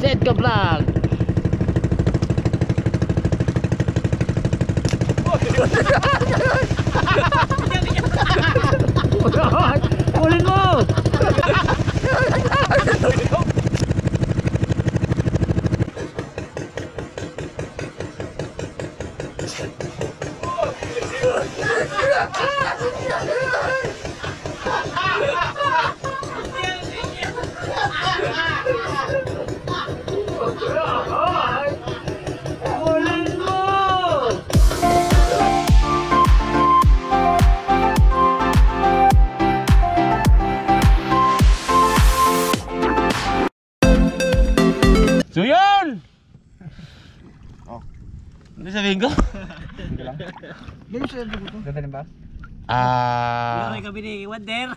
Set ka vlog. Kulin mo. So yun! Oh. Ano sabihin ko? Hindi lang. Ganyan siya dito. Ganda rin ba? May kami ni Wander.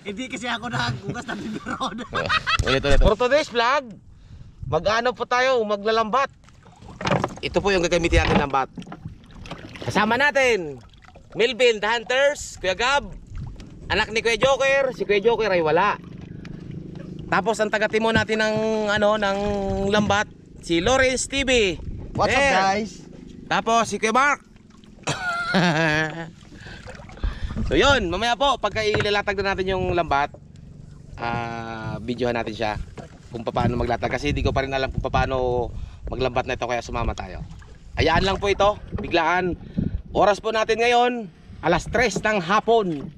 Hindi kasi ako naghugas ng biberon. Ulit. For today's vlog, mag-ano po tayo, maglalambat. Ito po yung gagamitin natin lambat. Kasama natin Melvin the Hunters, Kuya Gab, anak ni Kuya Joker. Si Kuya Joker ay wala. Tapos ang taga-timo natin ng ng lambat, si Lawrence TV. What's up guys? Tapos si Kuya Mark. So yun, mamaya po pagka ilalatag na natin yung lambat, videohan natin siya kung paano maglatag, kasi hindi ko pa rin alam kung paano maglambat na ito, kaya sumama tayo. Ayaan lang po ito, biglaan. Oras po natin ngayon, alas 3 ng hapon.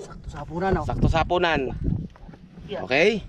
Sakto sa hapunan, no? Sakto sa hapunan. Okay?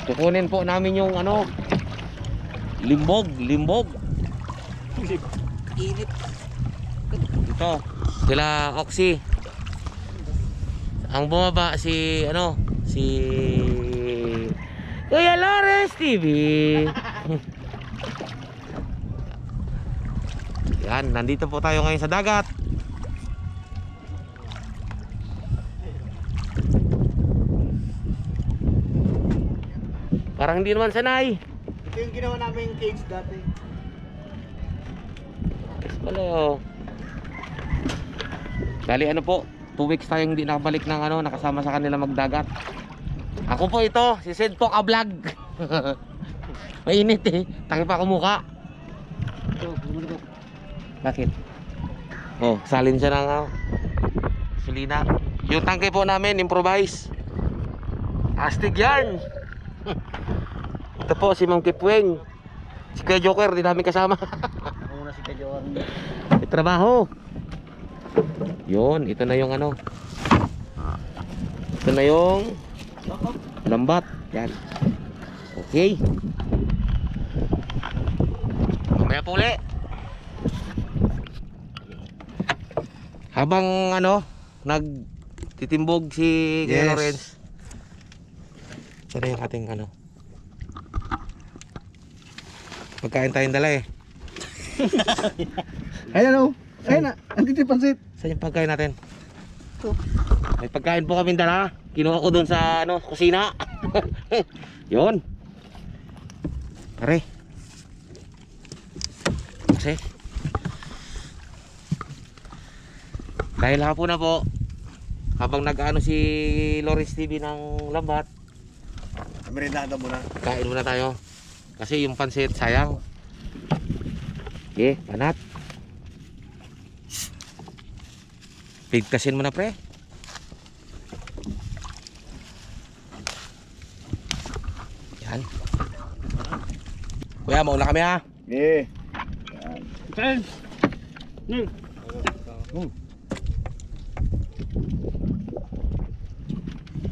Kukunin po namin yung limbog. Init. Ito, sila Oxy. Ang bumaba si si Kuya Lawrence TV. Yan, nandito po tayo ngayon sa dagat. Parang hindi naman sanay. Ito yung ginawa namin cage dati. Yes pala oh. Bali po, 2 weeks tayong hindi nakabalik ng nakasama sa kanila magdagat. Ako po ito, si Sid po ka-vlog. Mainit eh, taki pa kumuka. Bakit? Oh, salin siya ng gasolina. Yung tangke po namin, improvise. Astig yan. Ito po si Ma'am Kipweng. Si Kuya Joker, di namin kasama. Ako muna si Kajoan. May trabaho. Yun, ito na yung ito na yung lambat. Yan. Okay. Mamaya po ulit. Habang nagtitimbog si Kuya Lawrence. Ito na yung ating Pagkain tayong dala eh. Ayan o. Ayan na. Andito yung pansit. Saan yung pagkain natin? May pagkain po kami dala. Kinuha ko dun sa kusina. Yun. Pare. Kasi. Dahil hapon na po. Habang nag-ano si Lawrence TV ng lambat. Merendada muna. Kain muna tayo. Kasi yung pansit sayang. Okay, panat. Pigtasin mo na pre. Yan. Kuya, mauna kami ha. Eh. Kain.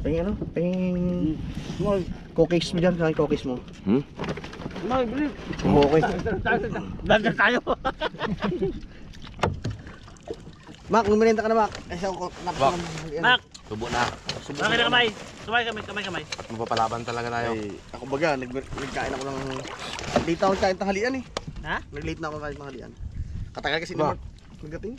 Pahing ano? Pahing... Cookies mo dyan. Kain cookies mo. Hmm? Mal, bili. Okay. Dandan tayo. Mac, lumirenta ka na Mac. Ay, ako Mac. Mak, Subo na. kamay na kamay. Kamay. Mapapalaban talaga tayo. Ay, ako baga, nagkain ako ng... Late ako kain tanghalian eh. Ha? Nag-late na ako kain tanghalian. Katagal kasi Ba? naman. Nagating.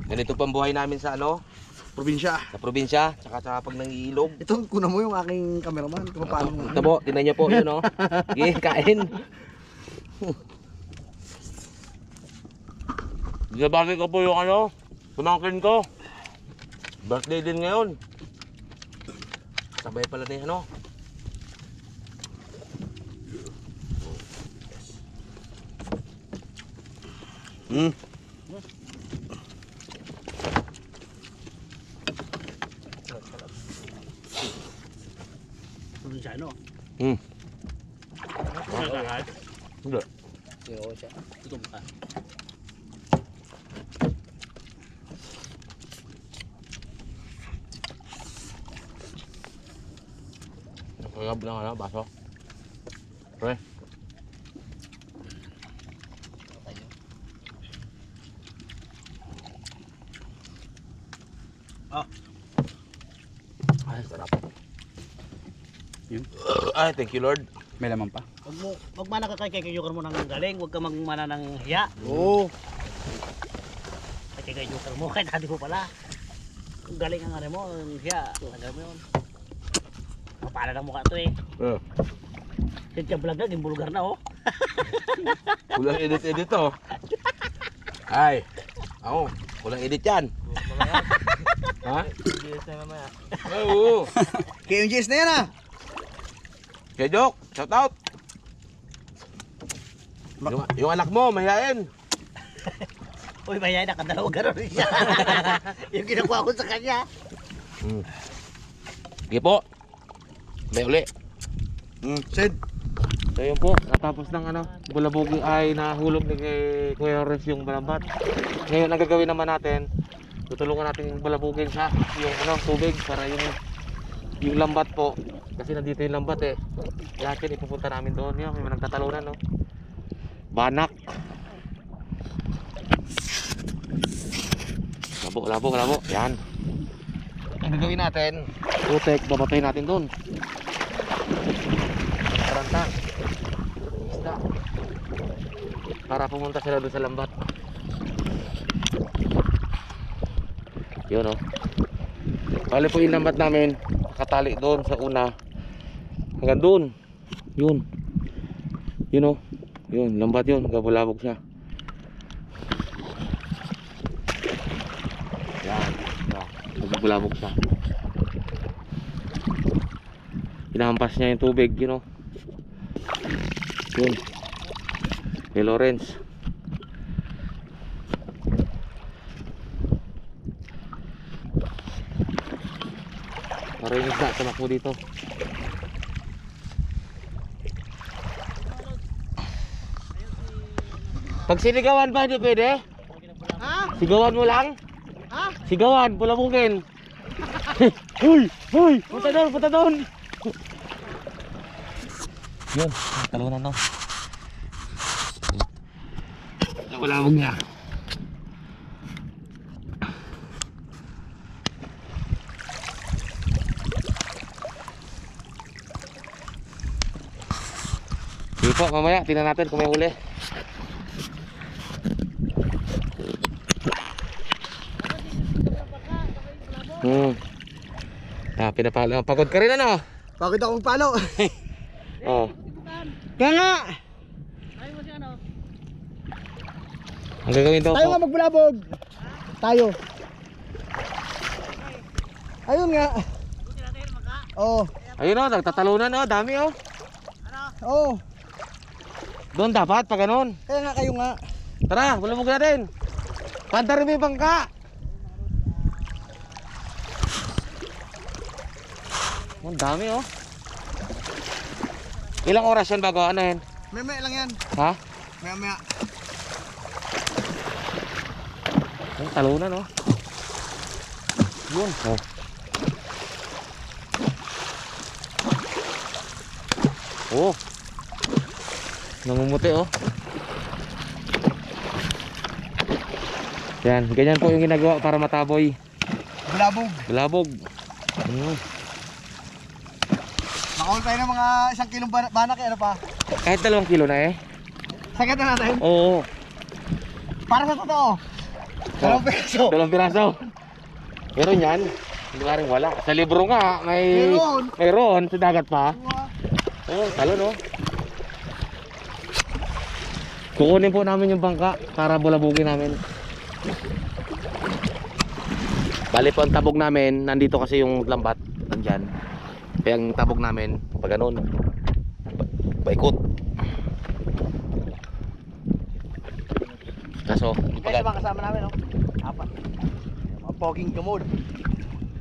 Ganito pang buhay namin sa Probinsya. sa probinsya, tsaka pag nangiilog. Ito, kuna mo yung aking cameraman. Kung paano mo. Ito po, tinan niyo po yun Sige, kain. Binabati ko po yung pamangkin ko. Birthday din ngayon. Sabay pala ni Provinsyano. Hmm. Kakain. Hindi. Oo siya. Tutom ka. Nakagab lang baso. Pre. Ah. Ay, sarap. Yun. Ay, thank you Lord. May laman pa. Wag mana ka kay mo ng galing, wag ka magmana ng hiya. Oo. Kay mo kay dati mo pala. Kung galing ang ano mo, ang hiya, tagal mo yun. Mapala ng mukha to eh. Kaya vlog na, gimbulgar na oh. Kulang edit Ay. Ako, kulang edit yan. Ha? Ay, oo. KMGS na yan ah. Kaya Jok, shout out. Yung anak mo, mahihain. Uy, mayay na kadalawa gano'n siya. Yung ginakuha ko sa kanya. Sige po. May uli. Sid. So yun po, natapos ng bulabuging ay nahulog ni Kuya Res yung balambat. Ngayon ang gagawin naman natin, tutulungan natin yung bulabuging sa yung tubig para yung lambat po. Kasi nandito yung lambat eh. Lahat yun ipupunta namin doon. Yung may nagtatalunan Banak. Labo. Yan. Ang gagawin natin, putek, babatayin natin doon. Karanta. Isda. Para pumunta sila doon sa lambat. Yun Bali po yung lambat namin, katali doon sa una. Hanggang doon. Yun. Yun, lambat yun. Gabulabog siya. Yan. Gabulabog siya. Pinahampas niya yung tubig, Yun. Kay Lawrence. Para yung isda, tamakbo dito. Pag sinigawan ba, hindi pwede? Ha? Sigawan mo lang? Ha? Sigawan, bulabugin. Hoy! Punta doon! Yun, talunan Bulabog niya. po, mamaya tingnan natin kung may huli. Pinapalo. Pagod ka rin ano? Bakit akong palo? Oh. Kaya nga! Ayaw mo siya ano? Ang gagawin daw Tayo po. nga magbulabog! Tayo! Ayun nga! Buti natin maka. Oo. Ayun oh, nagtatalunan oh, dami oh. Ano? Oo. Doon dapat pag ganun. Kaya nga kayo nga. Tara, bulabog natin. Pandar may bangka. Ang dami oh. Ilang oras yan bago ano yan? Maya lang yan. Ha? Maya. Ang talunan oh. Yun oh. Oh. Namumuti oh. Yan, ganyan po yung ginagawa para mataboy. Bulabog. Bulabog. Makahol tayo ng mga 1 kilong banak eh, ano pa? Kahit 2 kilo na eh. Sagad na natin. Oo. Para sa totoo. 2 peso. 2 piraso. Meron yan. Hindi ka rin wala. Sa libro nga, mayroon sa dagat pa. Oh, talo no. Kukunin po namin yung bangka para bulabugin namin. Bali po ang tabog namin, nandito kasi yung lambat, nandyan. Kaya ang tabog namin, pag ganun, paikot. Kaso, Guys, mga kasama namin, no? 4. Mga poging gamod.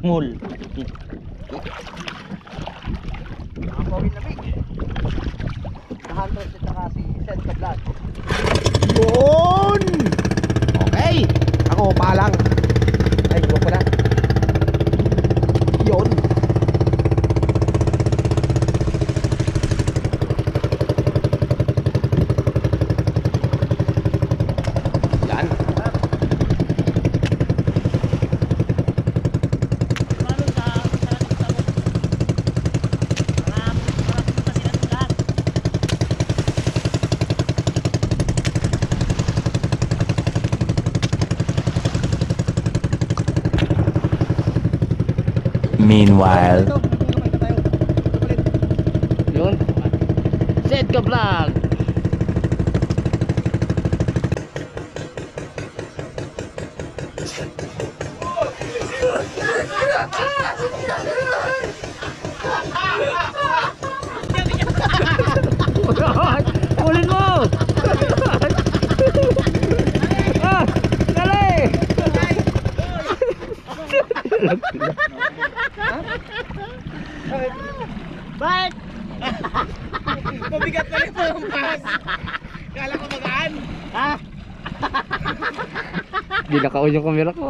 mul. Mga poging lamig. Hunters at saka si Seth Kablat. Yun! Okay! Ako, palang. Ay, iba pala. Yun. Yan. Paano sa marami pa sila ng lahat. Meanwhile, Yun. Set ka vlog. Ulin mo. Ah, dali. Bye! Mabigat na rin po ang pass. Kala ko magaan. Ha? Di nakaon yung camera ko.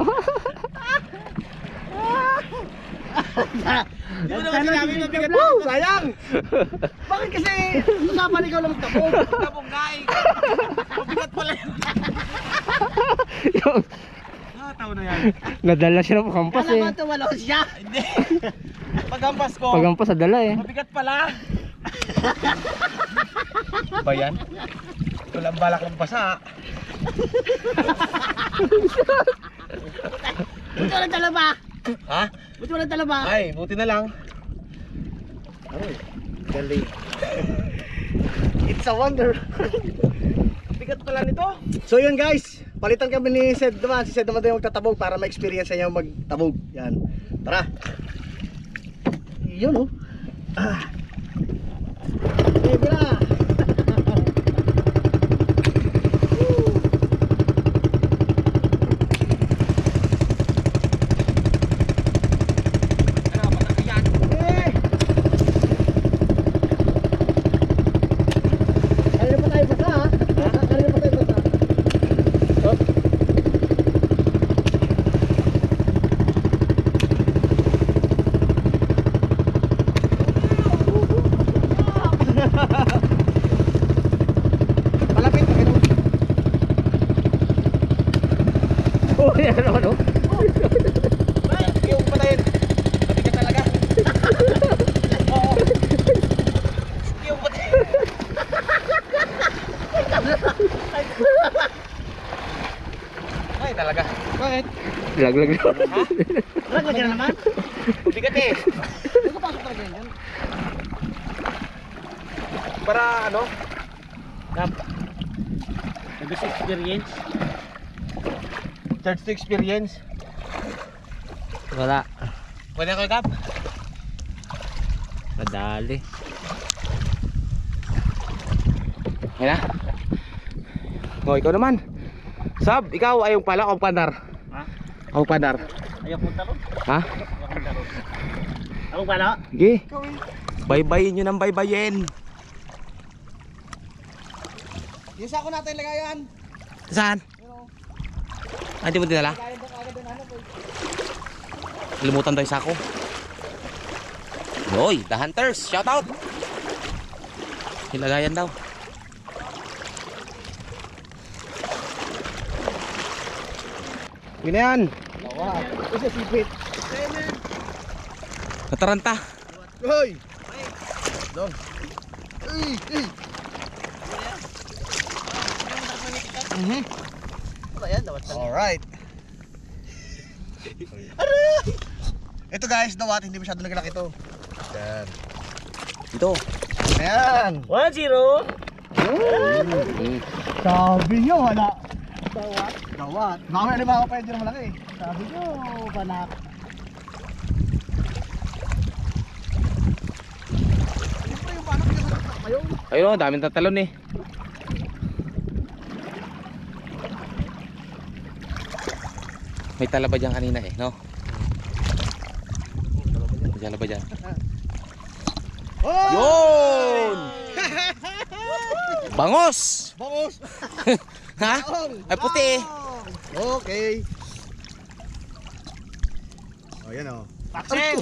Yun naman sinabi mabigat. Woo! Sayang! Bakit kasi usapan ikaw lang magtapog? Tapog guys! Mabigat pala yun. Yung Tao na yan. nadala siya ng kampas Kala eh. ko tumalaw siya. Hindi. Paghampas ko, Pagampas sa dala eh. mabigat pala. Ba yan? Walang balak ng basa. Buti walang dala ba? Ha? Buti walang dala ba? Ay, buti na lang. Ay, galing. It's a wonder. Bigat pala nito. So yun guys, palitan kami ni Sed naman. Si Sed naman tayo magtatabog para ma-experience niya magtabog. Yan. Tara. Yun oh. Ah. Sige na. Eh. Kanina pa tayo basa ha? Kanina pa tayo basa. Laglag. Laglag na naman. Bigat eh. Hindi ko pasok talaga yan. Para ano? Kap. Nag-is experience. Search to experience. Wala. Pwede ako Kap? Madali. Yan na. O, ikaw naman. Sab, ikaw ayong pala o pandar? Ha? O pandar? Ayaw punta ron. Ha? Ayaw punta ron. Ako pala. Sige. Baybayin nyo ng baybayin. Yung sako natin lagayan. Saan? Ah, di mo dinala? Limutan tayo sako. Hoy, The Hunters, shout out. Hilagayan daw. Yun na yan. Wow. Kasi sipit. Nataranta. Hoy! Dong. Ay! Alright. Ito guys, dawat hindi masyado nagalaki ito. Yan. Ito. Ayan. 1-0. Sabi nyo wala. Dawat. Baka may alimango pa yun na malaki. Sabi nyo, panak. Siyempre yung paano pinasakit na kayo. Ayun o, daming tatalon eh. May tala ba dyan kanina eh, no? May tala ba dyan? Oh! Yun! Bangos! Bangos! Ha? Ay puti eh. Okay. Oh, yan oh. Paksew!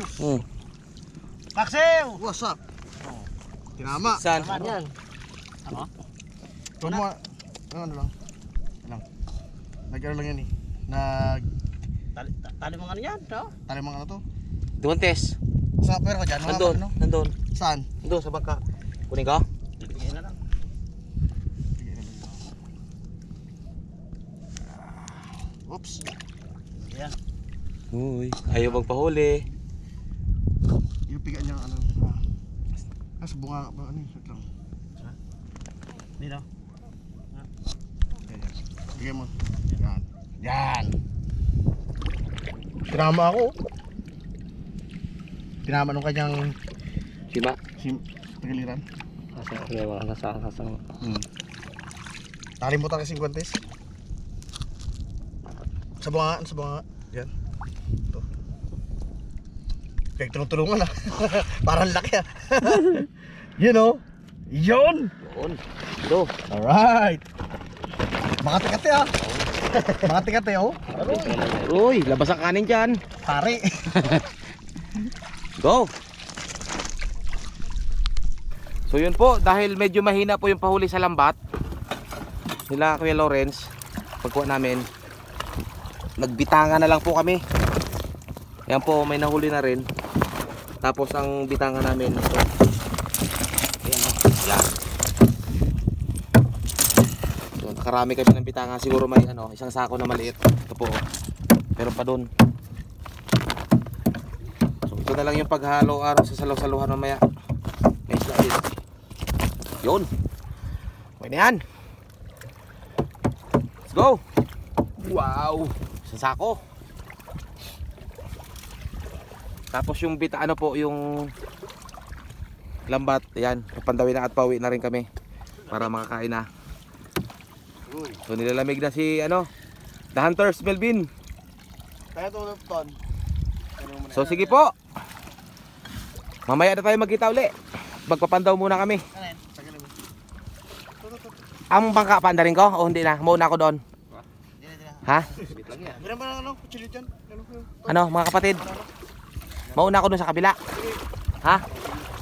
Paksew! What's up? Tinama. Saan? Naman yan. Ano? Tuwan mo. Ano lang? Nag-ano lang yan eh. Tali mga ano yan, no? Tali mga ano to? Duwantes. Sa pero ka dyan? Mga Nandun, ano? nandun. Saan? Nandun sa bangka. Kunin ka? Bigyan na lang. Oops. Yan. Uy, ayaw magpahuli. Yung piga niya ano. Sa bunga ba ano yun? Wait lang. Dito. Bigyan mo. Yan. Yan. Tinama ako. Tinama nung kanyang Sima. pagiliran. Nasang. Nakalimutan kasi 50. Sa bunga, sa bunga. Yan. Ito. Kaya tulong-tulungan ah. Parang laki ah. You know. Yun. Yun. Ito. Alright. Mga tikate ah. Mga tikate oh. Uy, labas ang kanin dyan. Pare. Go! So yun po, dahil medyo mahina po yung pahuli sa lambat nila Kuya Lawrence, pagkuha namin, nagbitangan na lang po kami. Yan po, may nahuli na rin. Tapos ang bitangan namin ito. Ayan o, yan. So nakarami kami ng bitangan. Siguro may ano, isang sako na maliit. Ito po, meron pa dun. So ito na lang yung paghalo sa saluhan mamaya. May isla din. Yun. Okay na yan. Let's go. Wow. Isang sako. Tapos yung bita ano po yung lambat. Ayan. Papandawin na at pauwi na rin kami. Para makakain na. So nilalamig na si ano The Hunters, Melvin. Kaya ito ton. So sige po. Mamaya na tayo magkita uli. Magpapandaw muna kami. Ang bangka panda rin ko o hindi na? Mauna ako doon. Ha? Meron ba lang kutsilyo dyan? Ano mga kapatid? Mauna ako doon sa kabila. Ha?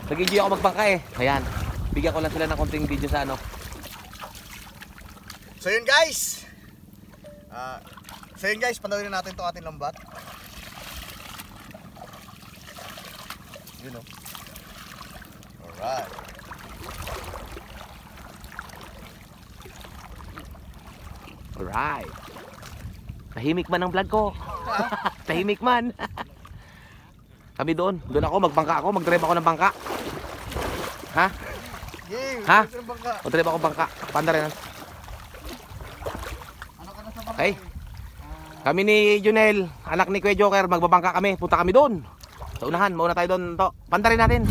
Nag-enjoy ako magbangka eh. Ayan. Bigyan ko lang sila ng konting video sa ano. So yun guys. So yun guys, panawin na natin itong ating lambat. Yun o. Alright. Alright. Tahimik man ang vlog ko. Tahimik man. Kami doon ako, magbangka ako, mag-drive ako ng bangka. Ha? Ha? Mag-drive ako bangka. Panda rin. Okay. Kami ni Junel, anak ni Kuya Joker, magbabangka kami. Punta kami doon. Sa unahan, mauna tayo doon. Panda rin natin.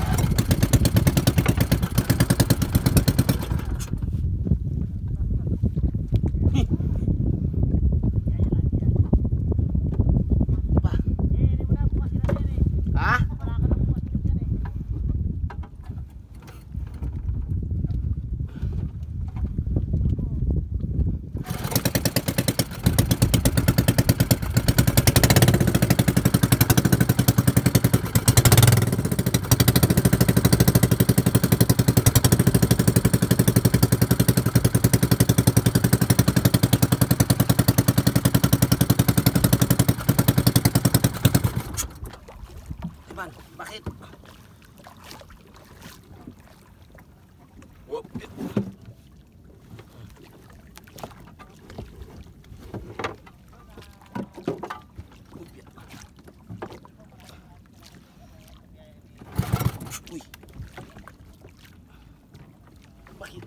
Ha? Bakit? Whoop. Uy. Bakit?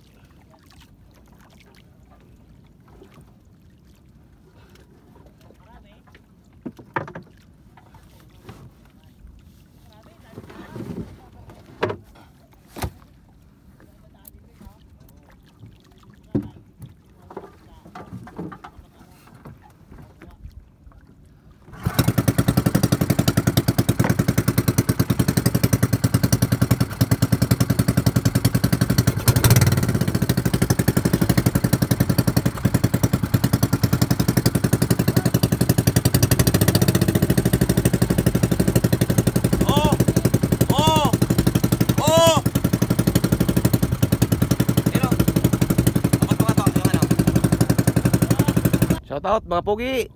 Shoutout mga pogi.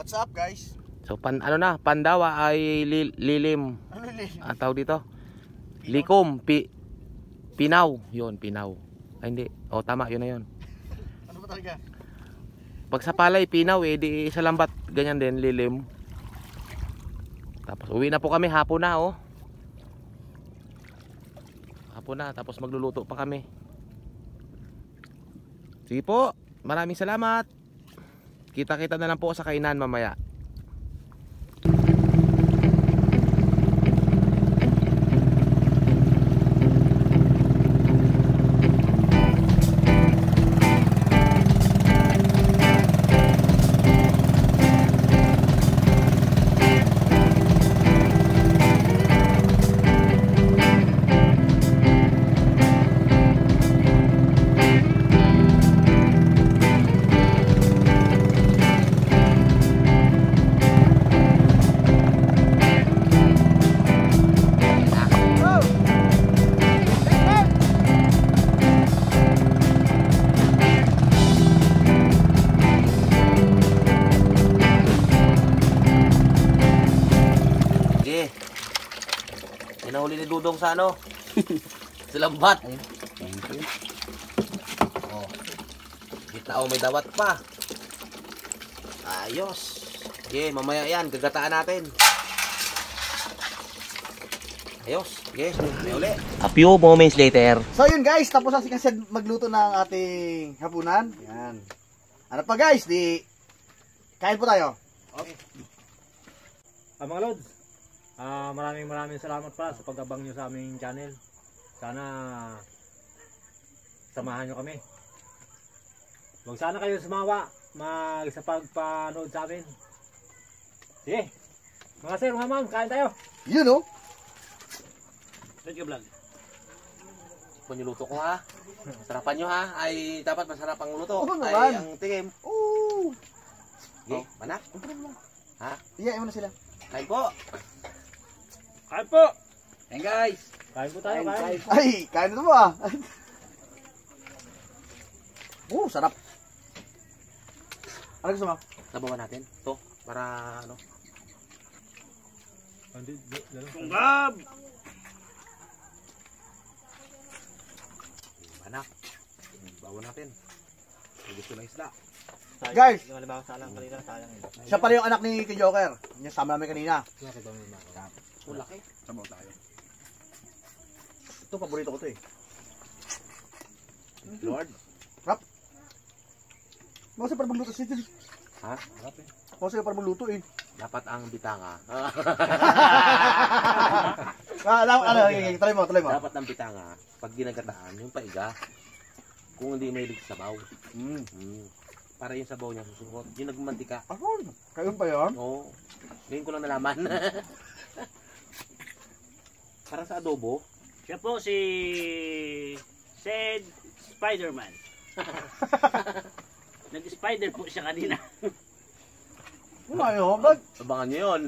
What's up guys? So Pandawa ay lilim. Ano lilim? Ang tawag dito? Likom, Pinaw. Yun, Pinaw. Ay hindi. O tama, yun na yun. Ano ba talaga? Pag sa palay, Pinaw eh. Di sa lambat, ganyan din, lilim. Tapos uwi na po kami, hapon na oh. Hapon na, tapos magluluto pa kami. Sige po, maraming salamat. Kita-kita na lang po sa kainan mamaya. Nahuli ni Dudong sa ano? Sa lambat. Oh. Kita may dawat pa. Ayos. Okay, mamaya yan, gagataan natin. Ayos. Okay, may uli. A few moments later. So yun guys, tapos na si Kased magluto ng ating hapunan. Yan. Ano pa guys, kain po tayo. Okay. Mga Lods, maraming salamat pa sa pag-abang nyo sa aming channel. Sana samahan nyo kami. Huwag sana kayo sumawa sa pagpanood sa amin. Sige, mga sir, mga ma'am, kain tayo. Yun oh. Let's go vlog. Kung niluto ko ha, sarapan nyo ha, ay dapat masarap ang luto. Oo naman. Ay ang tingim. Oo. Okay, mana? Ha? Iyain mo na sila. Kain po. Kain po! Hey guys. Kain po tayo, kain. Ay, kain na ito mo ah. Oh, sarap. Ano gusto mo? Labawan natin. Ito, para ano. Tunggab! Anak, bawa natin. Gusto ng isda. Guys, Yung halimbawa salang kanina, sayang yun. siya pala yung anak ni Kay Joker. Yung sama namin kanina. Laki. Sabaw tayo. Ito, paborito ko to eh. Lord. Masa para magluto si Til. Ha? Masa para magluto eh. Dapat ang bitanga. Tuloy mo. Dapat ang bitanga, pag ginagataan, yung paiga. Kung hindi may sabaw. Para yung sabaw niya susukot. Yung nagmantika. Ako, kayo pa yun? Oo. Ngayon ko lang nalaman. Para sa adobo. Siya po si Said Spider-Man. Nag-spider po siya kanina. Ano, ba't? Abangan nyo yun.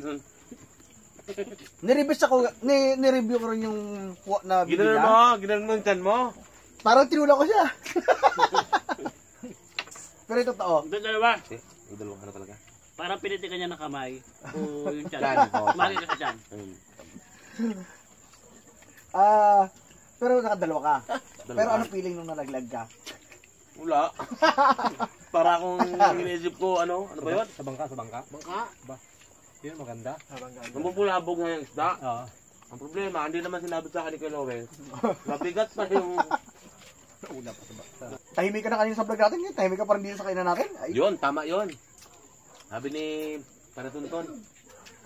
Nireview ko rin yung na video niya. Ginanon mo yung chan mo. Parang tinula ko siya. Pero ito totoo. Ito dalawa. Yung dalawang ano talaga. Parang pinitikan niya ng kamay. O yung Chan, tiyan. oo. Mali ka sa tiyan. Pero nakadalawa ka. Dalawa. Pero anong feeling nung nalaglag ka? Wala. Para akong iniisip ko, ano ba yun? Sa bangka. Bangka. Ba? Yun maganda. Namumulabog na yung isda. Oo. Ang problema, hindi naman sinabi sa akin ni Kuya Lowell. Mabigat pa yung... Tahimik ka na kanina sa vlog natin yun. Tahimik ka pa rin dito sa kainan natin. Ay, Yun, tama yun. Sabi ni Panatunton,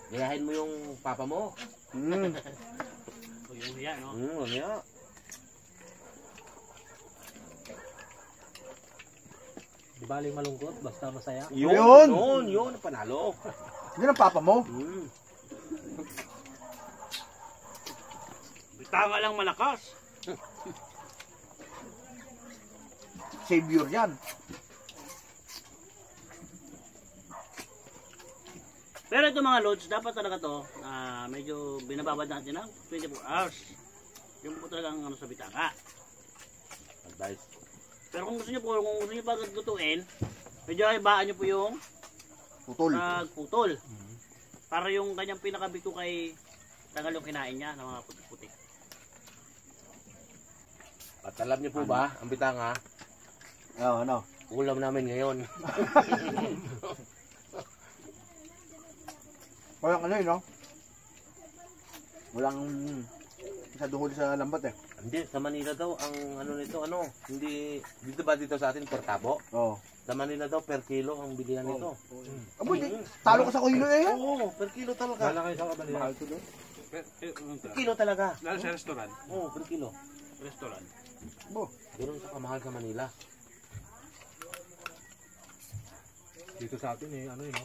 gayahin mo yung papa mo. O yung yan, no? Ano niya? Di baling malungkot, basta masaya. Yun, panalo. yun ang papa mo. Bitanga lang malakas. Savior yan. Pero ito mga loads, dapat talaga to, medyo binababad natin ng 24 hours. Yung po talagang ano sa bitanga. Advice. Pero kung gusto niyo pa lutuin, medyo ibaan niyo po yung Putol. putol. Para yung kanyang pinakabito kay tagal yung kinain niya ng mga puti-puti. At alam niyo po ba, ang bitanga, Oo, ano? ulam namin ngayon. Walang ano yun, no? Walang masyadong huli sa lambat eh. Hindi, sa Manila daw, ang ano nito, hindi, dito ba dito sa atin per tabo? Oo. Sa Manila daw, per kilo ang bilihan nito. Abo, talo ka sa kuhilo eh. Oo, per kilo talaga. Kala kayo sa kabalila. Mahal to doon. Per kilo talaga. Lalo sa restaurant. Oo, per kilo. Restaurant. Bo. Ganun sa kamahal sa Manila. Dito sa atin ano yun, no?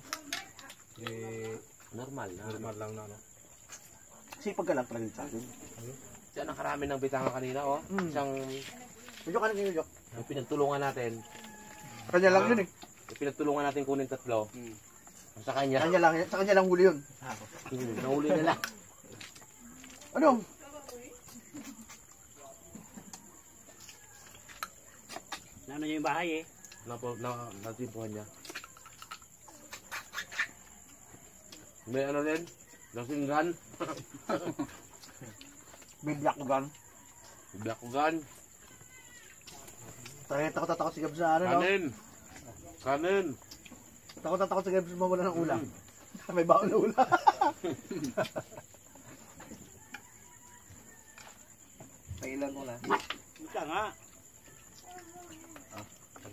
Normal. Normal lang na, no? Sipag ka lang talaga sa akin. Diyan nakarami ng bitanga kanina, oh. Isang Medyo ka na kayo, Jok. yung pinagtulungan natin. Kanya lang yun eh. Yung pinagtulungan natin kunin 3. Sa kanya, Sa kanya lang huli yun. nahuli nila. Ano? Nano niya yung bahay eh. Natimpuhan niya. May ano rin? Lasinggan. Bibyak ko gan. Blakugan. Takot si Gabs na ano, no? Kanin. Takot si Gabs mawala ng ulam. May baon na ulam. Pailan mo na. Ika nga.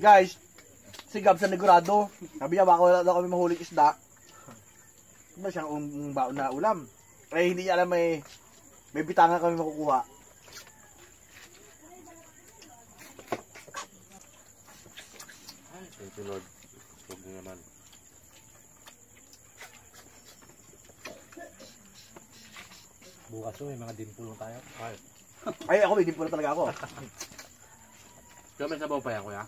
Guys, si Gabs na negurado. Sabi niya, baka wala daw kami mahuling isda. Ano siyang baon na ulam. Eh, hindi niya alam may bitanga kami makukuha. Thank you, Lord. Huwag mo naman. Bukas may mga dimpulong tayo. Ay. Ay, ako, hindi po na talaga ako. Kaya may sabaw pa yan, kuya?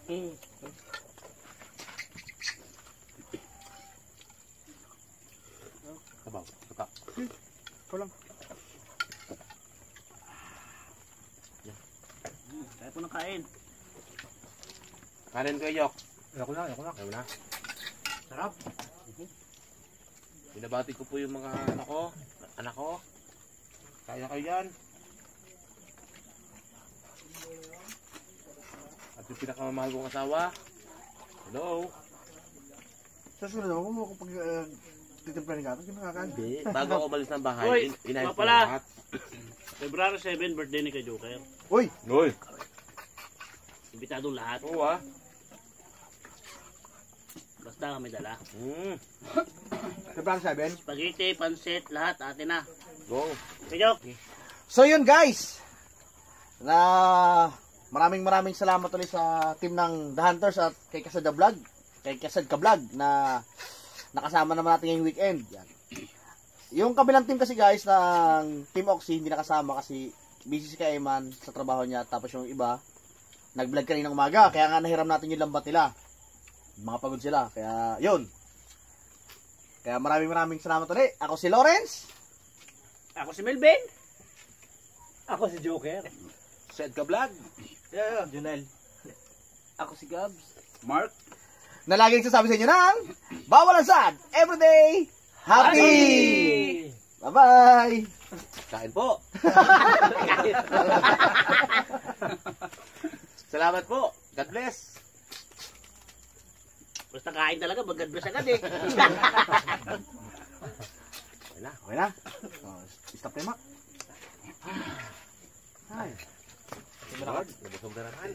Sabaw. Saka. Ito lang. Kaya po nang kain. Kanin ko, Yok. Ako na. Ayaw na. Sarap. Binabati ko po yung mga anak ko. Kaya kayo yan. At yung pinakamamahal kong asawa. Hello. Sa sunod naman, kung kapag titimpla ni Gato, kinakakain. Hindi. Bago ako umalis ng bahay, Uy, inayos nga ko pala. lahat. February 7, birthday ni kay Joker. Uy! Uy. Imbitado lahat. Oo ah. Basta kami dala. February 7. Spaghetti, pansit, lahat atin na. Go. Kay Jok. So yun guys, na maraming salamat ulit sa team ng The Hunters at kay Kasad the Vlog, kay Kasad ka Vlog na nakasama naman natin ngayong weekend. Yan. Yung kabilang team kasi guys ng Team Oxy hindi nakasama kasi busy si Kaiman sa trabaho niya, tapos yung iba nag-vlog kaninang umaga kaya nga nahiram natin yung lambat nila. Mga pagod sila kaya yun. Kaya maraming salamat ulit. Ako si Lawrence. Ako si Melvin. Ako si Joker. Sed ka vlog. Yeah. Junel. Ako si Gabs. Mark. Na lagi nagsasabi sa inyo ng bawal ang sad, everyday happy! Bye-bye! Kain po. Salamat po. God bless. Basta kain talaga, mag-God bless agad eh. Okay na? Oh, stop na, Mak. Ay. Nabusog na naman.